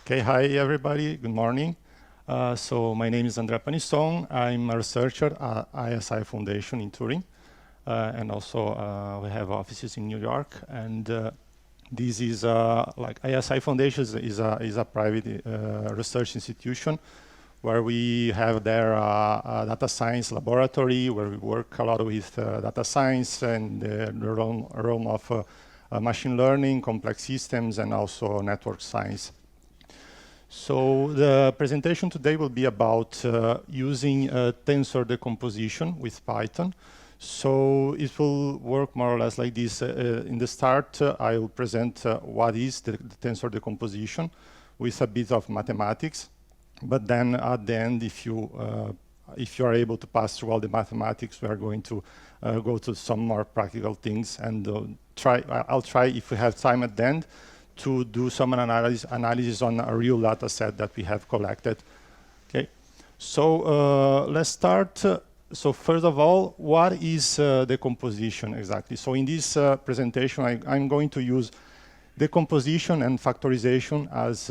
Okay, hi everybody, good morning. So my name is André Panisson. I'm a researcher at ISI Foundation in Turin. And also we have offices in New York. And this is like ISI Foundation is a private research institution where we have there a data science laboratory where we work a lot with data science and the realm of machine learning, complex systems, and also network science. So the presentation today will be about using tensor decomposition with Python. So it will work more or less like this. In the start, I will present what is the tensor decomposition with a bit of mathematics. But then at the end, if you are able to pass through all the mathematics, we are going to go to some more practical things. And I'll try, if we have time at the end, to do some analysis on a real data set that we have collected. Okay, so let's start. So first of all, what is decomposition exactly? So in this presentation, I'm going to use decomposition and factorization as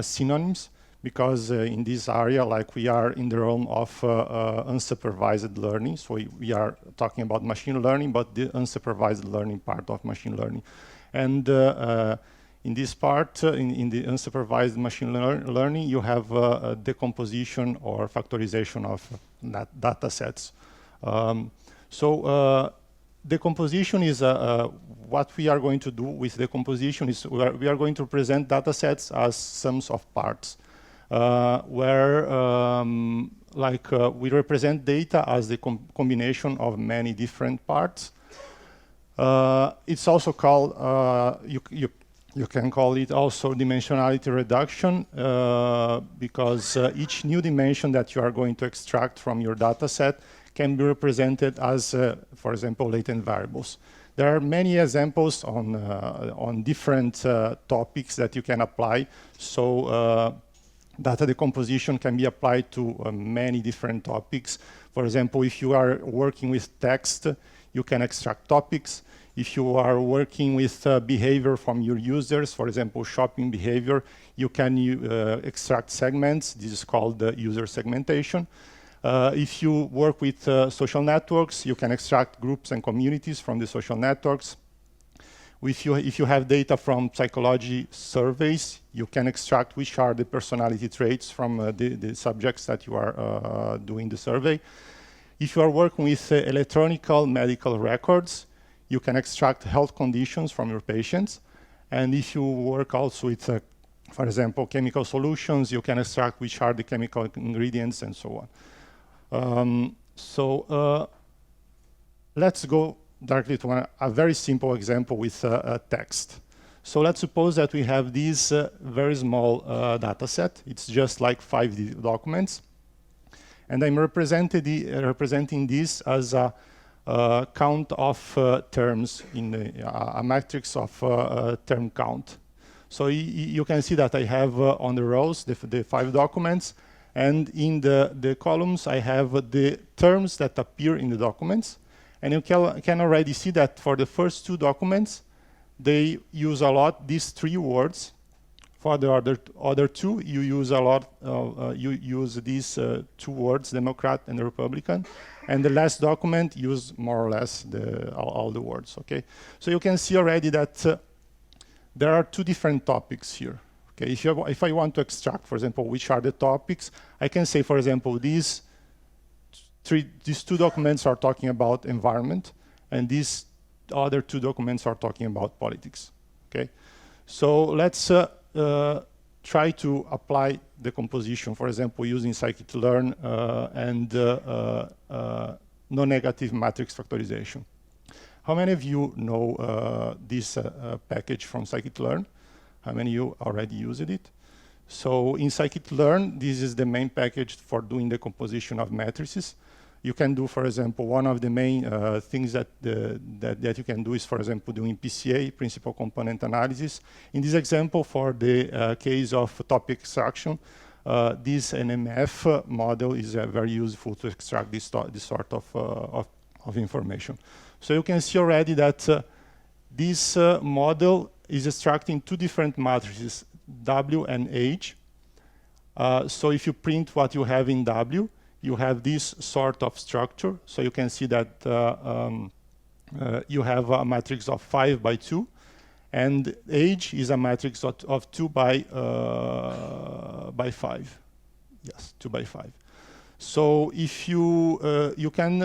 synonyms, because in this area, like we are in the realm of unsupervised learning. So we are talking about machine learning, but the unsupervised learning part of machine learning. And in this part, in the unsupervised machine learning, you have decomposition or factorization of data sets. So decomposition is what we are going to do with decomposition is we are going to present data sets as sums of parts, where we represent data as the combination of many different parts. It's also called, you can call it also dimensionality reduction, because each new dimension that you are going to extract from your data set can be represented as, for example, latent variables. There are many examples on different topics that you can apply. So data decomposition can be applied to many different topics. For example, if you are working with text, you can extract topics. If you are working with behavior from your users, for example, shopping behavior, you can extract segments. This is called user segmentation. If you work with social networks, you can extract groups and communities from the social networks. If you have data from psychology surveys, you can extract which are the personality traits from the subjects that you are doing the survey. If you are working with electronic medical records, you can extract health conditions from your patients. And if you work also with, for example, chemical solutions, you can extract which are the chemical ingredients and so on. Let's go directly to a very simple example with text. So let's suppose that we have this very small data set. It's just like 5 documents. And I'm representing this as a count of terms in a matrix of term count. So you can see that I have on the rows the 5 documents, and in the columns I have the terms that appear in the documents. And you can already see that for the first 2 documents, they use a lot these 3 words. For the other 2, you use a lot. You use these 2 words, Democrat and Republican, and the last document use more or less all the words. Okay, so you can see already that there are 2 different topics here. Okay, if I want to extract, for example, which are the topics, I can say, for example, these 2 documents are talking about environment, and these other 2 documents are talking about politics. Okay, so let's try to apply decomposition, for example, using scikit-learn and non-negative matrix factorization. How many of you know this package from scikit-learn? How many of you already used it? So in scikit-learn, this is the main package for doing decomposition of matrices. You can do, for example, one of the main things that you can do is, for example, doing PCA, principal component analysis. In this example, for the case of topic extraction, this NMF model is very useful to extract this sort of information. So you can see already that this model is extracting 2 different matrices. W and H. So if you print what you have in W, you have this sort of structure. So you can see that you have a matrix of 5 by 2, and H is a matrix of 2 by 5. Yes, 2 by 5. So if you you can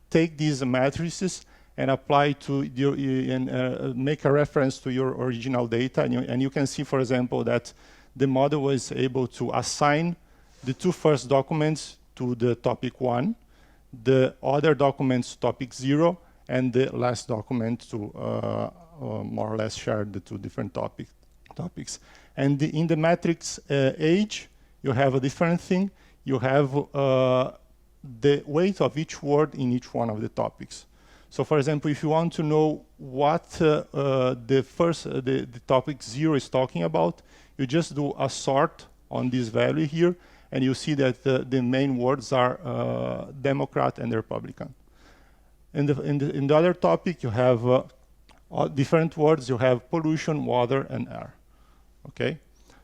take these matrices and apply to your and make a reference to your original data, and you can see, for example, that the model was able to assign the 2 first documents to the topic 1, the other documents to topic 0, and the last document to more or less share the 2 different topics. And in the matrix H, you have a different thing. You have the weight of each word in each one of the topics. So, for example, if you want to know what the topic 0 is talking about, you just do a sort on this value here, and you see that the main words are Democrat and Republican. In the other topic, you have different words. You have pollution, water, and air. Okay?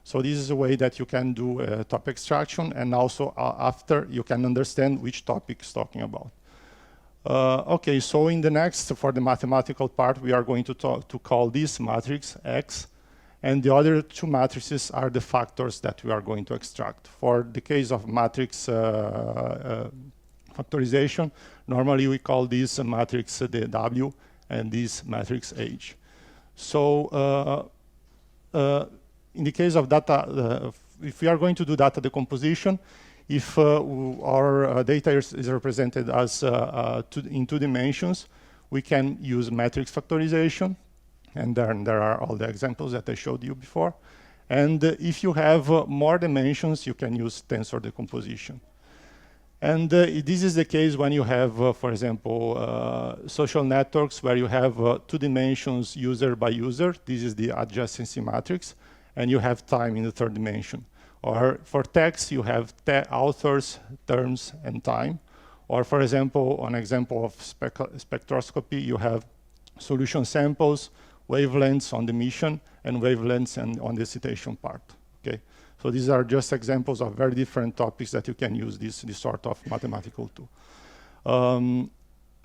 So this is a way that you can do topic extraction, and also after you can understand which topic is talking about. Okay, so in the next, for the mathematical part, we are going to call this matrix X, and the other 2 matrices are the factors that we are going to extract. For the case of matrix factorization, normally we call this matrix the W and this matrix H. So in the case of data, if we are going to do data decomposition, if our data is represented as in 2 dimensions, we can use matrix factorization, and then there are all the examples that I showed you before. And if you have more dimensions, you can use tensor decomposition. And this is the case when you have, for example, social networks where you have 2 dimensions user by user. This is the adjacency matrix, and you have time in the 3rd dimension. Or for text, you have authors, terms, and time. Or for example, an example of spectroscopy, you have solution samples, wavelengths on the emission, and wavelengths on the citation part. Okay, so these are just examples of very different topics that you can use this sort of mathematical tool.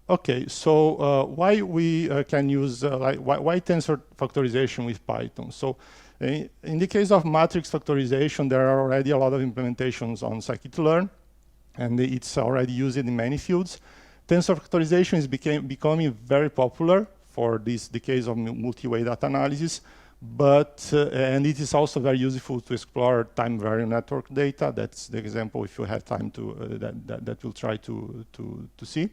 Okay, so why we can use why tensor factorization with Python? So in the case of matrix factorization, there are already a lot of implementations on scikit-learn, and it's already used in many fields. Tensor factorization is becoming very popular for the case of multi-way data analysis, but and it is also very useful to explore time-varying network data. That's the example, if you have time to that we'll try to see.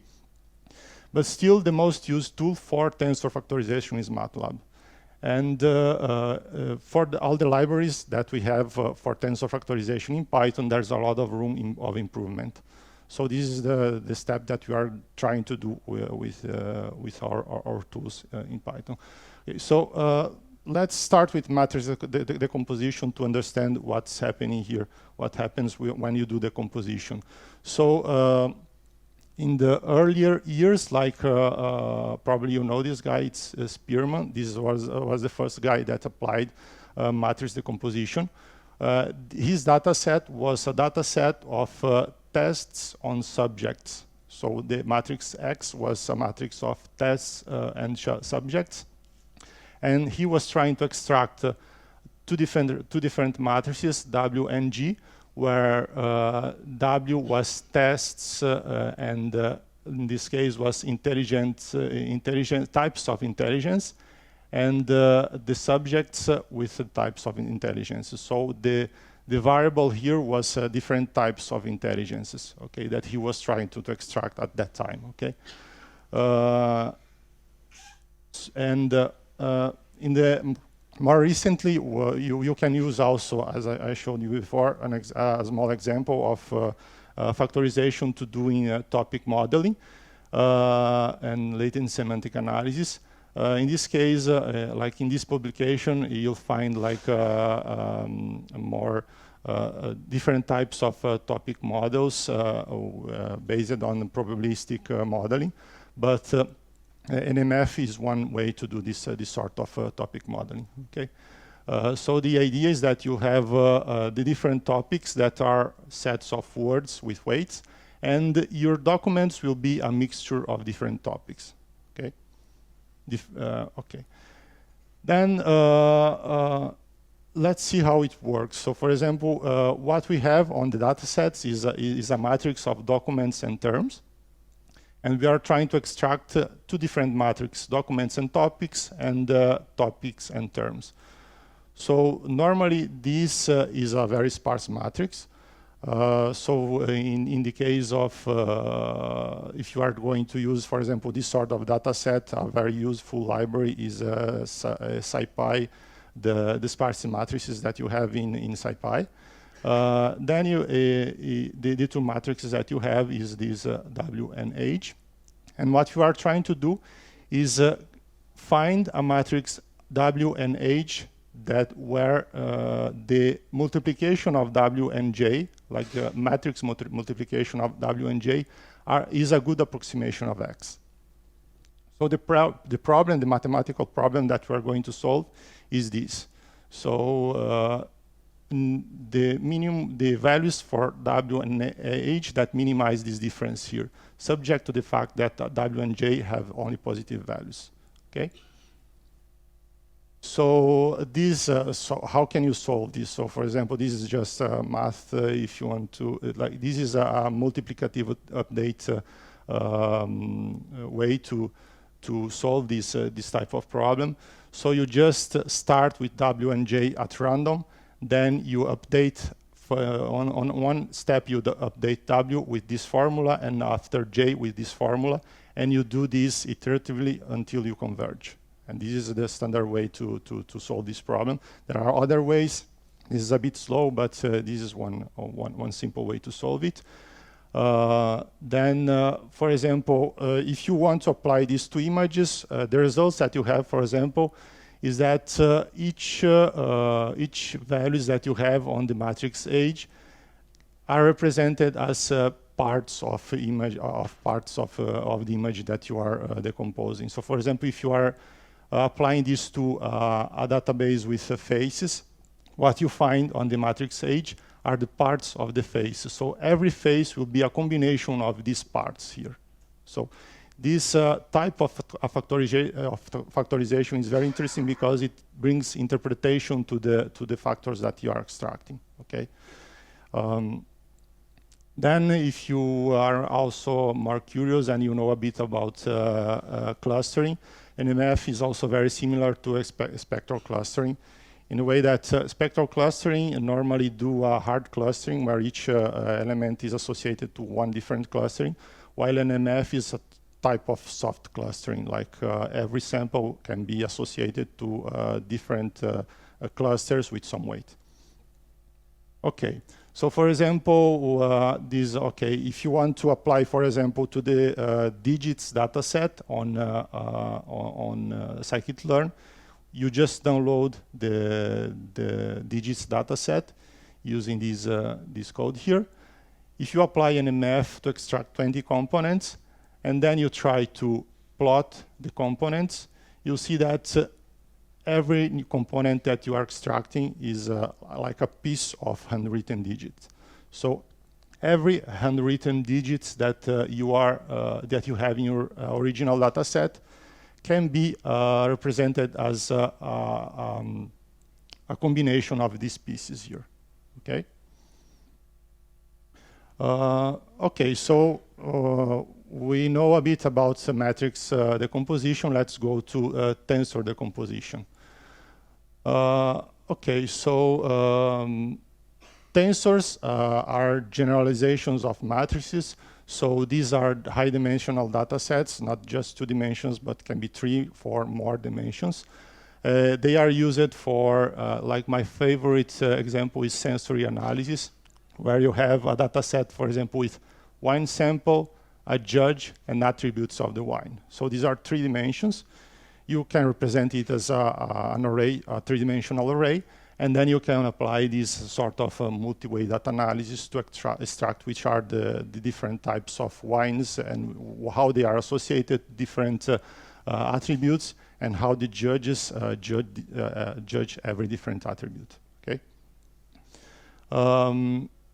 But still, the most used tool for tensor factorization is MATLAB. And for all the libraries that we have for tensor factorization in Python, there's a lot of room of improvement. So this is the step that we are trying to do with our tools in Python. Okay, so let's start with matrix decomposition to understand what's happening here, what happens when you do decomposition. So in the earlier years, like probably you know this guy, it's Spearman. This was the first guy that applied matrix decomposition. His data set was a data set of tests on subjects. So the matrix X was a matrix of tests and subjects. And he was trying to extract two different matrices, W and G, where W was tests and in this case was intelligent types of intelligence, and the subjects with the types of intelligence. So the variable here was different types of intelligences, okay, that he was trying to extract at that time, okay. In the more recently, you can use also, as I showed you before, a small example of factorization to doing topic modeling and latent semantic analysis. In this case, like in this publication, you'll find like more different types of topic models based on probabilistic modeling, but NMF is one way to do this sort of topic modeling. Okay, So the idea is that you have the different topics that are sets of words with weights, and your documents will be a mixture of different topics. Okay. Okay. Then let's see how it works. So, for example, what we have on the data sets is a matrix of documents and terms. And we are trying to extract two different matrices, documents and topics and terms. So normally this is a very sparse matrix. So in the case of, if you are going to use, for example, this sort of data set, a very useful library is SciPy, the sparse matrices that you have in SciPy. Then the two matrices that you have is this W and H. And what you are trying to do is find a matrix W and H that where the multiplication of W and J, like the matrix multiplication of W and J, is a good approximation of X. So the mathematical problem that we are going to solve is this. So the values for W and H that minimize this difference here, subject to the fact that W and J have only positive values. Okay. So this, so how can you solve this? So for example, this is just math. If you want to, like, this is a multiplicative update way to solve this this type of problem. So you just start with W and J at random, then you update on one step. You update W with this formula, and after J with this formula, and you do this iteratively until you converge. And this is the standard way to solve this problem. There are other ways. This is a bit slow, but this is one simple way to solve it. Then, for example, if you want to apply these two images, the results that you have, for example, is that each values that you have on the matrix H are represented as parts of the image the image that you are decomposing. So, for example, if you are applying this to a database with faces, what you find on the matrix H are the parts of the face. So every face will be a combination of these parts here. So this type of factorization is very interesting because it brings interpretation to the factors that you are extracting. Okay. Then if you are also more curious and you know a bit about clustering, NMF is also very similar to spectral clustering, in a way that spectral clustering normally do a hard clustering where each element is associated to one different clustering, while NMF is a type of soft clustering, like every sample can be associated to different clusters with some weight. Okay, so for example, if you want to apply, for example, to the digits data set on scikit-learn, you just download the digits data set using this code here. If you apply NMF to extract 20 components, and then you try to plot the components, you'll see that every new component that you are extracting is like a piece of handwritten digits. So every handwritten digits that you have in your original data set can be represented as a combination of these pieces here. Okay. Okay, so we know a bit about matrix decomposition. Let's go to tensor decomposition. Okay, so tensors are generalizations of matrices. So these are high-dimensional data sets, not just 2 dimensions, but can be 3, 4 more dimensions. They are used for, like my favorite example is sensory analysis, where you have a data set, for example, with wine sample, a judge, and attributes of the wine. So these are 3 dimensions. You can represent it as an array, a 3-dimensional array, and then you can apply this sort of multi-way data analysis to extract which are the different types of wines and how they are associated, different attributes and how the judges judge every different attribute. Okay.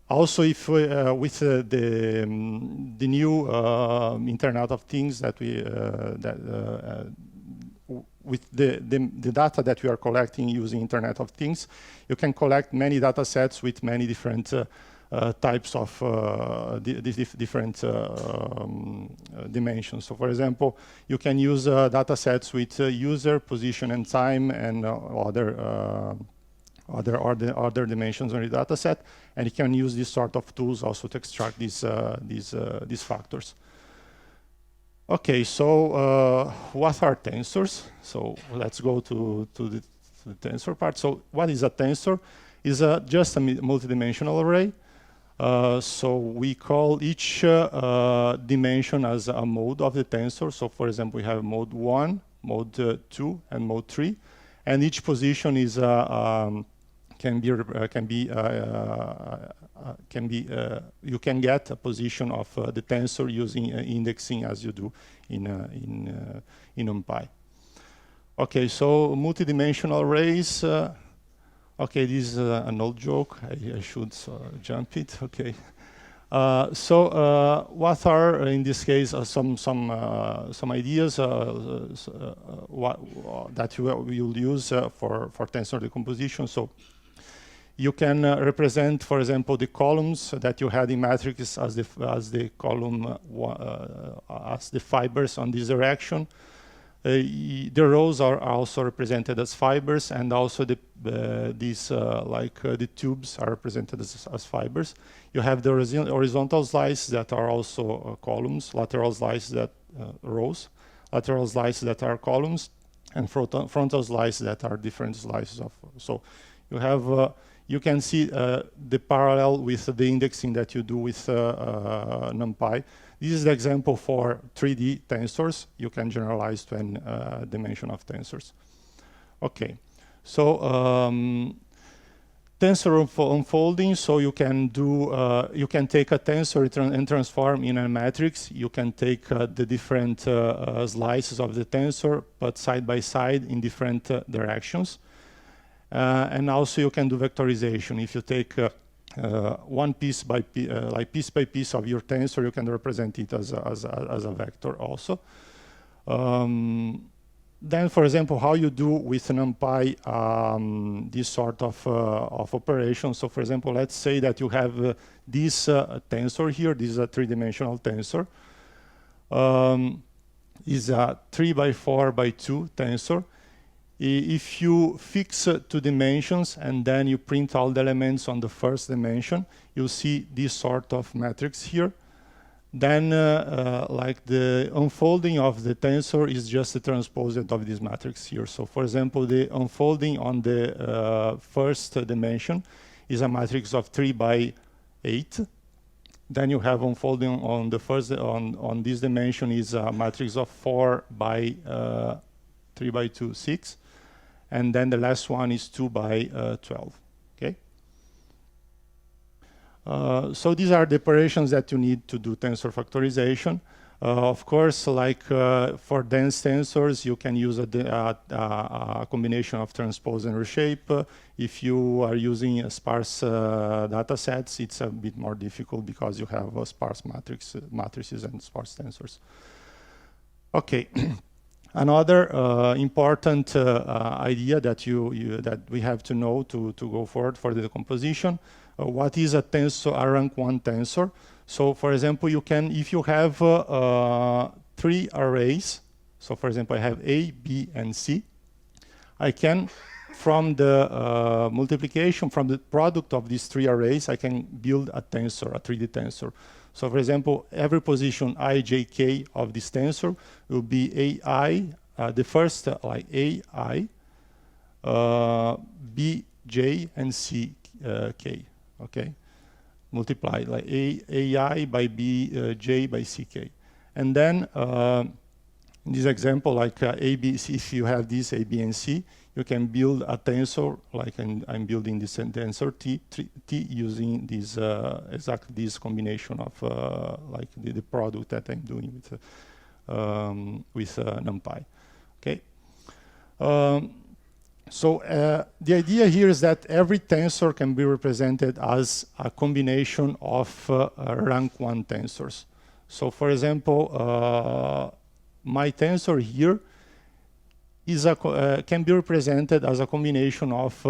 Also, if with the new Internet of Things that we with the data that we are collecting using Internet of Things, you can collect many data sets with many different types of different dimensions. So, for example, you can use data sets with user, position, and time, and other dimensions on the data set, and you can use these sort of tools also to extract these factors. Okay, so what are tensors? So let's go to the tensor part. So what is a tensor? Is just a multidimensional array. So we call each dimension as a mode of the tensor. So for example, we have mode 1, mode 2, and mode 3, and each position is you can get a position of the tensor using indexing as you do in NumPy. Okay, so multidimensional arrays. Okay, this is an old joke. I should jump it. Okay. So what are in this case some ideas that you will use for tensor decomposition? So you can represent, for example, the columns that you had in matrix as the column as the fibers on this direction. The rows are also represented as fibers, and also these the tubes are represented as fibers. You have the horizontal slices that are also columns, lateral slices that rows, lateral slices that are columns, and frontal slices that are different slices of. So you have you can see the parallel with the indexing that you do with NumPy. This is the example for 3D tensors. You can generalize to any dimension of tensors. Okay, so tensor unfolding. So you can do you can take a tensor and transform in a matrix. You can take the different slices of the tensor, but side by side in different directions. And also you can do vectorization. If you take one piece by piece of your tensor, you can represent it as a vector also. Then, for example, how you do with NumPy this sort of operation. So, for example, let's say that you have this tensor here. This is a three-dimensional tensor. Is a 3x4x2 tensor. If you fix 2 dimensions and then you print all the elements on the first dimension, you'll see this sort of matrix here. Then, like the unfolding of the tensor is just the transposed of this matrix here. So, for example, the unfolding on the first dimension is a matrix of 3x8. Then you have unfolding on the first on this dimension is a matrix of 4x3x2, 6. And then the last one is 2x12, okay? So these are the operations that you need to do tensor factorization. Of course, like for dense tensors, you can use a combination of transpose and reshape. If you are using sparse data sets, it's a bit more difficult because you have sparse matrices and sparse tensors. Okay. Another important idea that that we have to know to go forward for the decomposition. What is a tensor, a rank 1 tensor? So, for example, you can, if you have 3 arrays. So, for example, I have A, B, and C. I can, from the multiplication, from the product of these 3 arrays, I can build a tensor, a 3D tensor. So, for example, every position I, j, k of this tensor will be AI, the first like AI, B, j, and C, k. Okay, multiply like AI by B, j by ck, and then in this example, like A, B, C, if you have this A, B, and C, you can build a tensor, like I'm building this tensor T using this exactly this combination of like the product that I'm doing with NumPy. The idea here is that every tensor can be represented as a combination of rank 1 tensors. So for example, my tensor here is can be represented as a combination of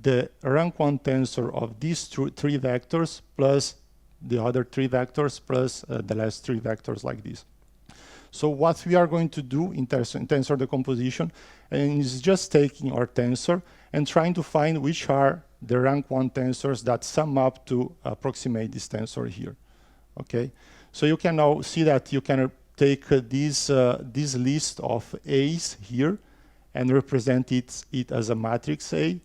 the rank 1 tensor of these three vectors plus the other 3 vectors plus the last 3 vectors like this. So what we are going to do in tensor decomposition is just taking our tensor and trying to find which are the rank 1 tensors that sum up to approximate this tensor here. Okay, so you can now see that you can take this list of A's here and represent it as a matrix A.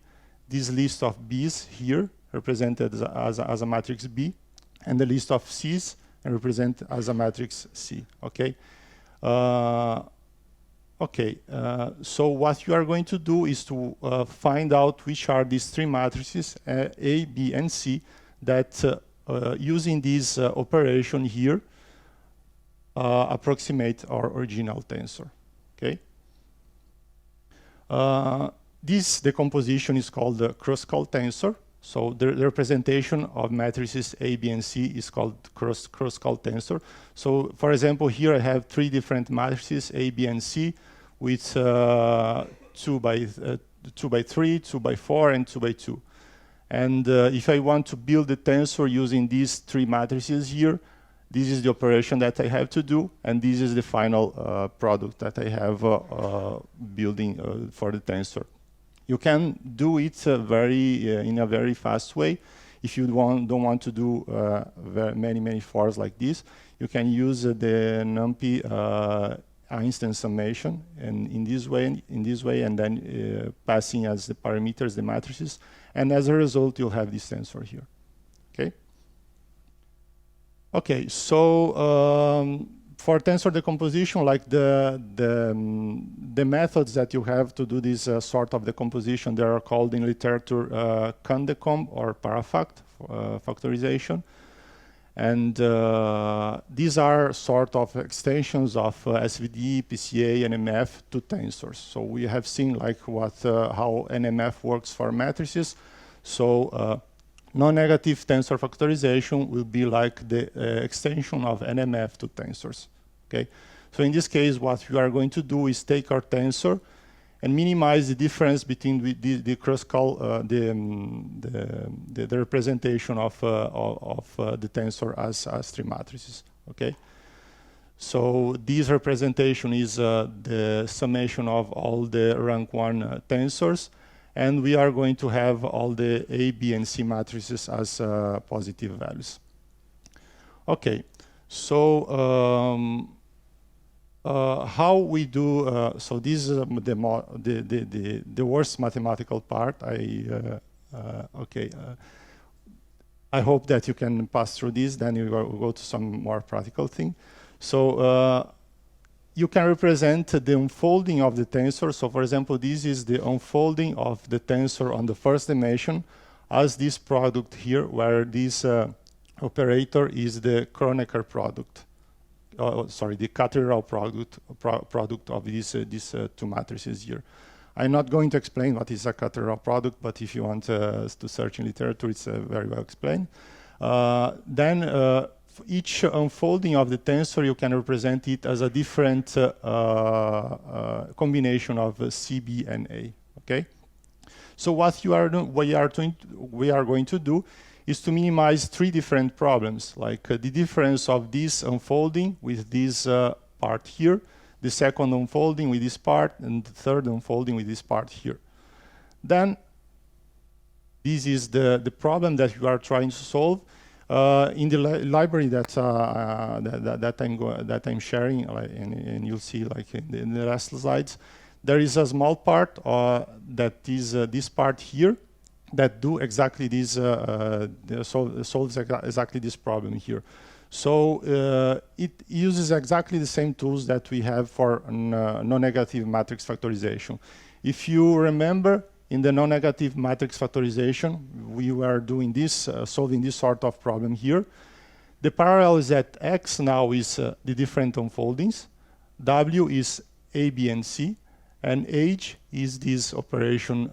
This list of B's here represented as a matrix B, and the list of C's and represent as a matrix C. Okay. So what you are going to do is to find out which are these 3 matrices, A, B, and C, that using this operation here, approximate our original tensor. Okay. This decomposition is called the cross-call tensor. So the representation of matrices A, B, and C is called cross-call tensor. So for example, here I have 3 different matrices, A, B, and C, with 2 by 3, 2 by 4, and 2 by 2. And if I want to build a tensor using these 3 matrices here, this is the operation that I have to do, and this is the final product that I have building for the tensor. You can do it in a very fast way. If you don't want to do many fors like this, you can use the NumPy Einstein summation, and in this way, and then passing as the parameters the matrices, and as a result, you'll have this tensor here. Okay. Okay. So for tensor decomposition, like the methods that you have to do this sort of decomposition, they are called in literature ConDecomp or parafact factorization. And these are sort of extensions of SVD, PCA, and NMF to tensors. So we have seen like how NMF works for matrices. So non-negative tensor factorization will be like the extension of NMF to tensors. Okay. So in this case, what we are going to do is take our tensor and minimize the difference between the cross-call, the representation of the tensor as 3 matrices. Okay. So this representation is the summation of all the rank 1 tensors, and we are going to have all the A, B, and C matrices as positive values. Okay. So how we do, so this is the worst mathematical part. I hope that you can pass through this, then you go to some more practical thing. So you can represent the unfolding of the tensor. So for example, this is the unfolding of the tensor on the first dimension as this product here, where this operator is the Kronecker product. The cathedral product of these 2 matrices here. I'm not going to explain what is a cathedral product, but if you want to search in literature, it's very well explained. Then each unfolding of the tensor, you can represent it as a different combination of C, B, and A. Okay. So what we are going to do is to minimize 3 different problems, like the difference of this unfolding with this part here, the second unfolding with this part, and the third unfolding with this part here. Then this is the problem that you are trying to solve. In the library that I'm sharing, and you'll see like in the last slides, there is a small part that is this part here, that do exactly this, solves exactly this problem here. So it uses exactly the same tools that we have for non-negative matrix factorization. If you remember, in the non-negative matrix factorization, we were doing this, solving this sort of problem here. The parallel is that X now is the different unfoldings, W is A, B, and C, and age is this operation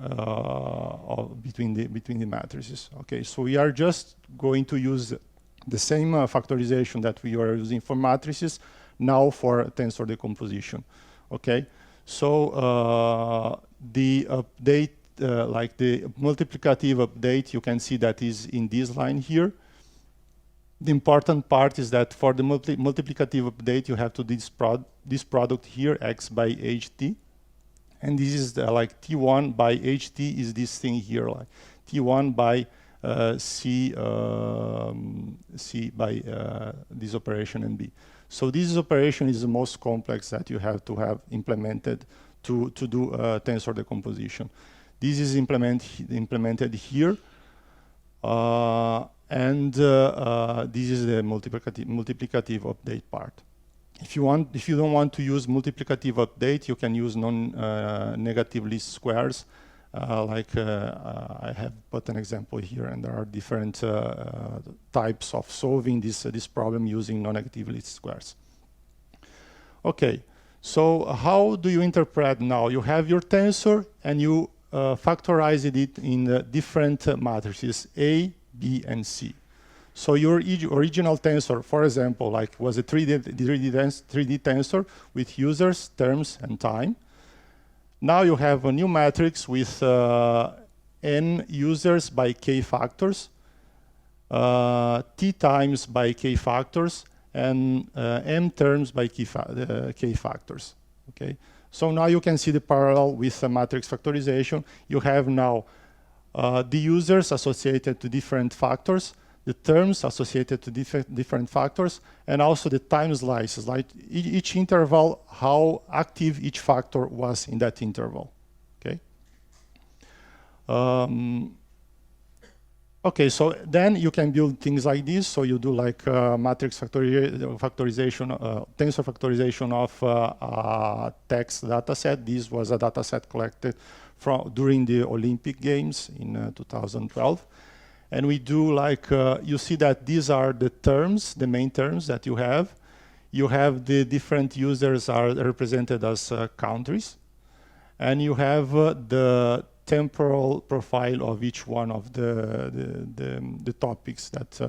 between the matrices. Okay, so we are just going to use the same factorization that we are using for matrices now for tensor decomposition. Okay, so the update, like the multiplicative update, you can see that is in this line here. The important part is that for the multiplicative update, you have to do this product here, x by ht. And this is like T1 by HT is this thing here, like T1 by C by this operation and B. So this operation is the most complex that you have to have implemented to do tensor decomposition. This is implemented here, and this is the multiplicative update part. If you don't want to use multiplicative update, you can use non-negative least squares. I have put an example here, and there are different types of solving this problem using non-negative least squares. Okay, so how do you interpret now? You have your tensor, and you factorized it in different matrices A, B, and C. So your original tensor, for example, like was a 3D tensor with users, terms, and time. Now you have a new matrix with n users by k factors, t times by k factors, and m terms by k factors. Okay. So now you can see the parallel with matrix factorization. You have now the users associated to different factors, the terms associated to different factors, and also the time slices, like each interval, how active each factor was in that interval. Okay. Okay, so then you can build things like this. So you do like matrix factorization, tensor factorization of a text data set. This was a data set collected during the Olympic Games in 2012. And we do like, you see that these are the terms, the main terms that you have. You have the different users are represented as countries. And you have the temporal profile of each one of the topics that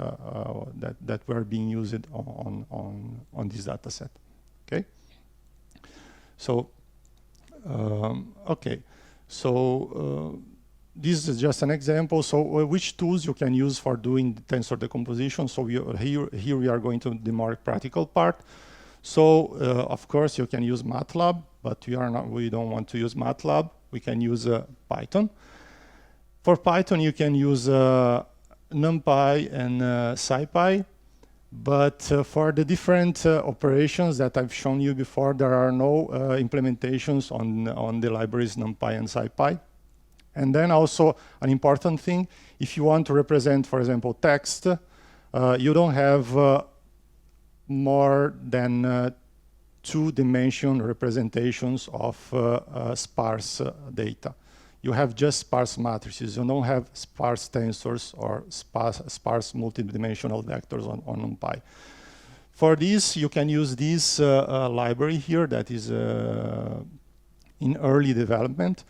were being used on this data set. Okay? So, okay. So, this is just an example. So which tools you can use for doing the tensor decomposition. So here we are going to the more practical part. So of course you can use MATLAB, but we don't want to use MATLAB. We can use Python. For Python you can use NumPy and SciPy. But for the different operations that I've shown you before, there are no implementations on the libraries NumPy and SciPy. And then also an important thing, if you want to represent, for example, text, you don't have more than two-dimensional representations of sparse data. You have just sparse matrices. You don't have sparse tensors or sparse multidimensional vectors on NumPy. For this, you can use this library here that is in early development.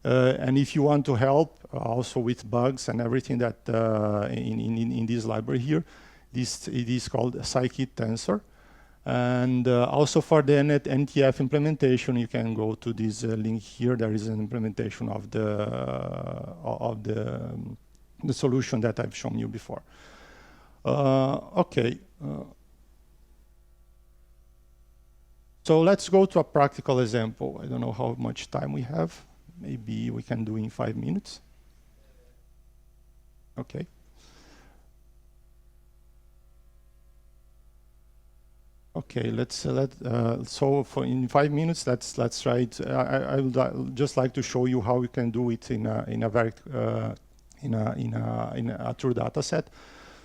And if you want to help also with bugs and everything that in this library here, it is called Scikit Tensor. And also for the NTF implementation, you can go to this link here. There is an implementation of the solution that I've shown you before. Okay. So let's go to a practical example. I don't know how much time we have. Maybe we can do in 5 minutes. Okay. Okay, so for in 5 minutes, let's try it. I would just like to show you how we can do it in a true data set.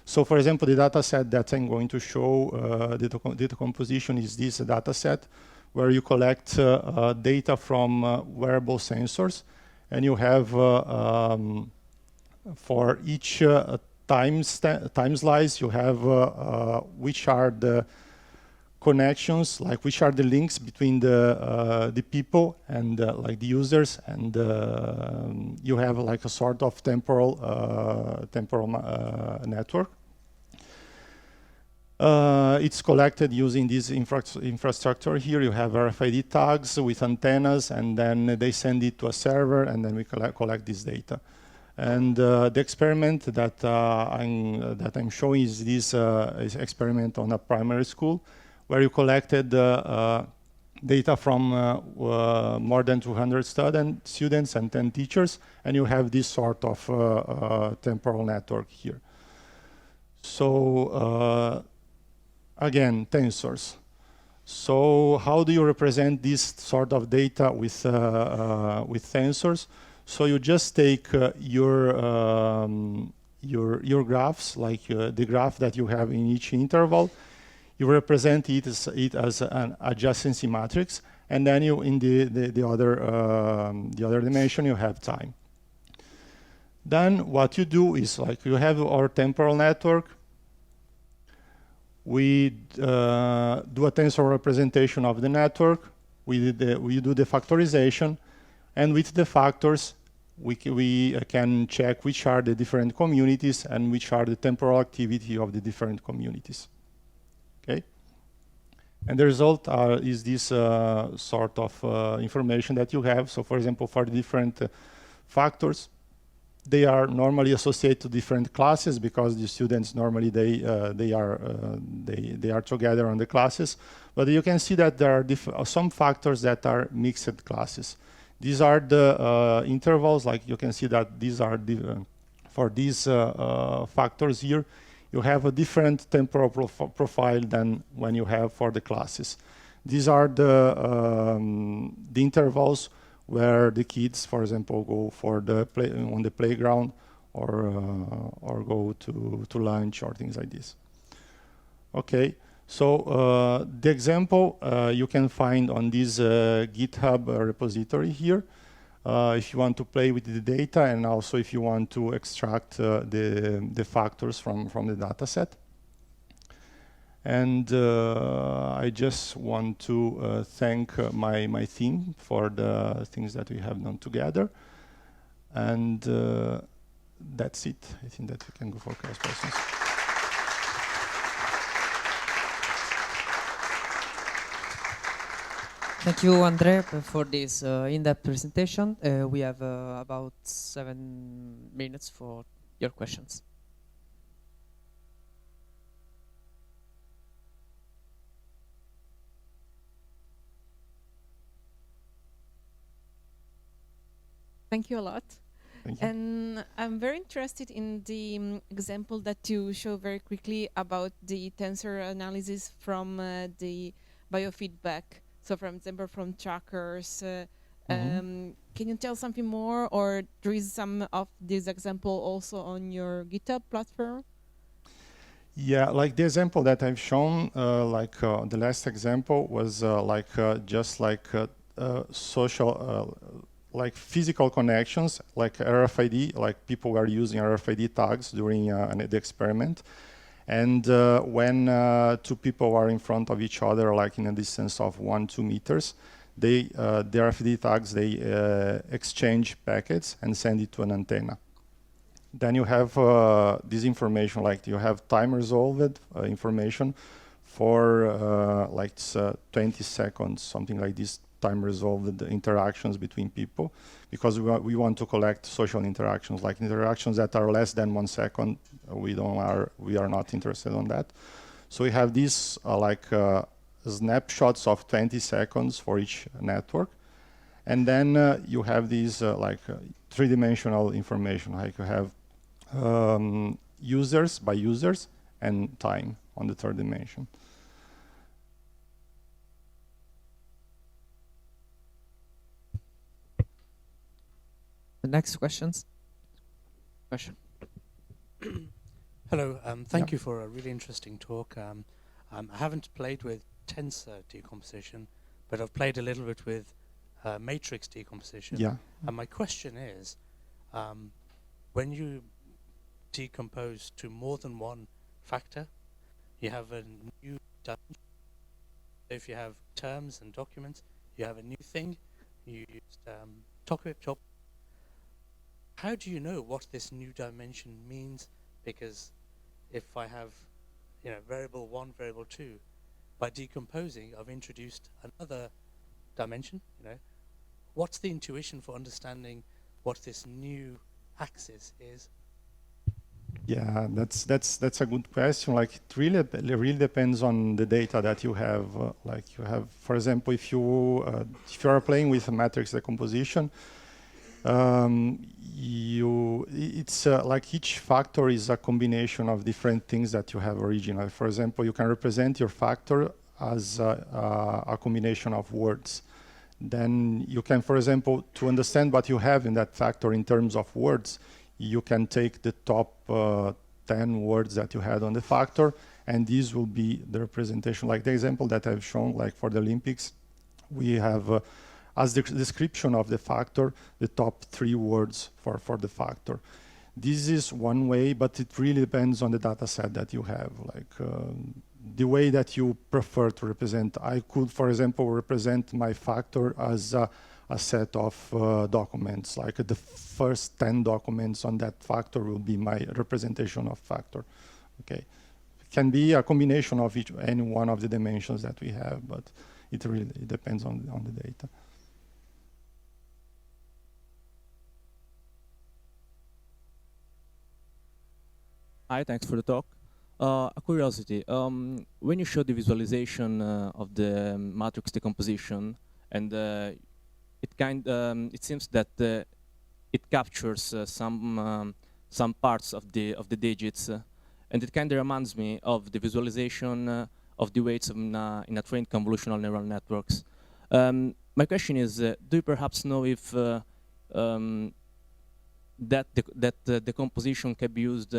So for example, the data set that I'm going to show, the decomposition is this data set where you collect data from wearable sensors, and you have for each time slice, you have which are the connections, like which are the links between the people and like the users, and you have like a sort of temporal network. It's collected using this infrastructure here. You have RFID tags with antennas, and then they send it to a server, and then we collect this data. And the experiment that I'm showing is this experiment on a primary school, where you collected data from more than 200 students and 10 teachers, and you have this sort of temporal network here. So again, tensors. So how do you represent this sort of data with tensors? So you just take your graphs, like the graph that you have in each interval. You represent it as an adjacency matrix, and then you in the other dimension you have time. Then what you do is, like, you have our temporal network. We do a tensor representation of the network. We do the factorization, and with the factors, we can check which are the different communities and which are the temporal activity of the different communities. Okay, and the result is this sort of information that you have. So, for example, for the different factors, they are normally associated to different classes, because the students normally they are together on the classes. But you can see that there are some factors that are mixed classes. These are the intervals. Like, you can see that these are for these factors here, you have a different temporal profile than when you have for the classes. These are the intervals where the kids, for example, go for the on the playground, or go to lunch, or things like this. Okay, so the example you can find on this GitHub repository here, if you want to play with the data, and also if you want to extract the factors from the data set. And I just want to thank my team for the things that we have done together. And that's it. I think that we can go for questions. Thank you, André, for this in-depth presentation. We have about 7 minutes for your questions. Thank you a lot. Thank you. And I'm very interested in the example that you show very quickly about the tensor analysis from the biofeedback. So, for example, from trackers. Can you tell something more, or there is some of this example also on your GitHub platform? Yeah, like the example that I've shown, the last example was just like social, like physical connections, like RFID, like people were using RFID tags during the experiment. And when two people are in front of each other, like in a distance of 1-2 meters, the RFID tags, they exchange packets and send it to an antenna. Then you have this information, like you have time resolved information for 20 seconds, something like this, time resolved interactions between people, because we want to collect social interactions, like interactions that are less than 1 second. We are not interested on that. So we have these snapshots of 20 seconds for each network, and then you have these three-dimensional information, like you have users by users and time on the third dimension. The next question. Hello, thank you for a really interesting talk. I haven't played with tensor decomposition, but I've played a little bit with matrix decomposition. Yeah. And my question is, when you decompose to more than one factor, you have a new dimension. if you have terms and documents, you have a new thing, you used topic. How do you know what this new dimension means? Because if I have, variable 1, variable 2, by decomposing, I've introduced another dimension. What's the intuition for understanding what this new axis is? Yeah, that's a good question. Like it really depends on the data that you have. Like you have, for example, if you are playing with a matrix decomposition, it's like each factor is a combination of different things that you have originally. For example, you can represent your factor as a combination of words. Then you can, for example, to understand what you have in that factor in terms of words, you can take the top 10 words that you had on the factor, and these will be the representation. Like the example that I've shown, like for the Olympics, we have as the description of the factor, the top 3 words for the factor. This is one way, but it really depends on the data set that you have. Like the way that you prefer to represent. I could, for example, represent my factor as a set of documents, like the first 10 documents on that factor will be my representation of factor. Okay, it can be a combination of any one of the dimensions that we have, but it really depends on the data. Hi, thanks for the talk. A curiosity, when you show the visualization of the matrix decomposition, and it seems that it captures some parts of the digits, and it kind of reminds me of the visualization of the weights in a trained convolutional neural networks. My question is, do you perhaps know if that decomposition can be used,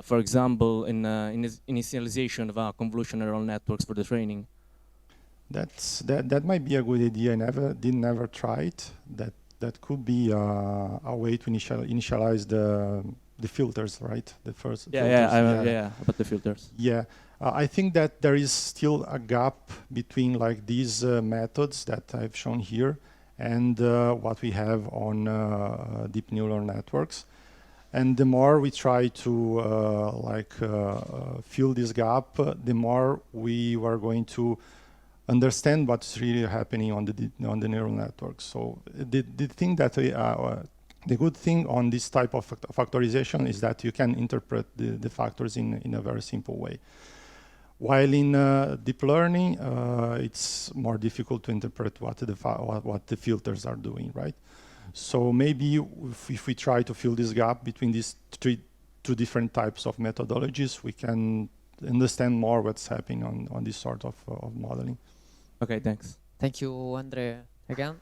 for example, in initialization of convolutional neural networks for the training? That might be a good idea. I never tried. That could be a way to initialize the filters, right? The first filters. Yeah, about the filters. Yeah, I think that there is still a gap between like these methods that I've shown here and what we have on deep neural networks. And the more we try to fill this gap, the more we are going to understand what's really happening on the neural networks. So the thing that the good thing on this type of factorization is that you can interpret the factors in a very simple way. While in deep learning, it's more difficult to interpret what the filters are doing, right? So maybe if we try to fill this gap between these two different types of methodologies, we can understand more what's happening on this sort of modeling. Okay, thanks. Thank you, André, again.